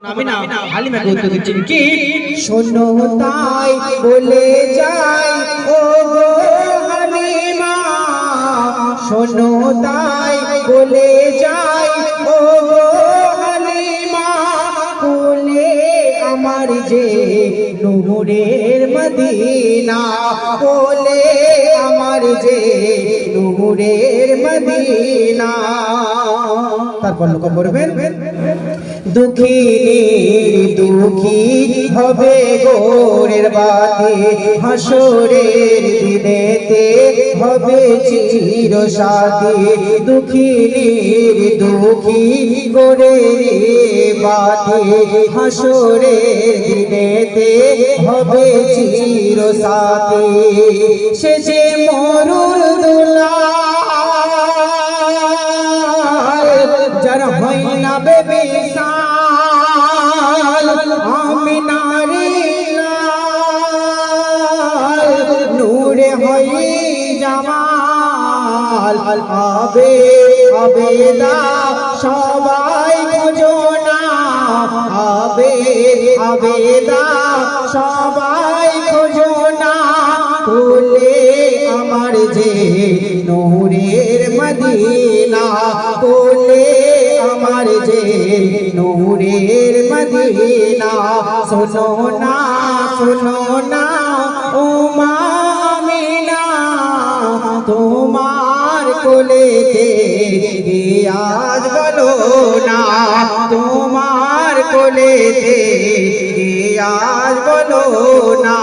আমি না হালিমাকে উত্তর দিচ্ছি কি শোনো তাই বলে যাই ও গো হালিমা, শোনো তাই বলে যাই ও গো হালিমা, কোলে আমার যে নূরের মদিনা, কোলে আমার যে নূরের মদিনা। তারপর লোক করবেন দুঃখীর দুঃখী হবে গোরের বাতি, হাসরের দিনেতে হবে চির সাথী। দুঃখীর দুঃখী গোরের বাতি, হাসরের দিনেতে হবে চির সাথী। সে যে মরুর দুলা যারা হয় না বেবিসাল, আমি নারী নূরে হই জামাল, আবে আবেদা সবাই খোঁজো না, আবে আবেদা সবাই খোঁজো না, কোলে আমার যে নূরের মদিনা, কোলে আমার যে নূরের মদিনা। শোনো না শোনো না ও মা আমিনা, তোমার কোলেতে আজ বলো না, তোমার কোলেতে আজ বলো না।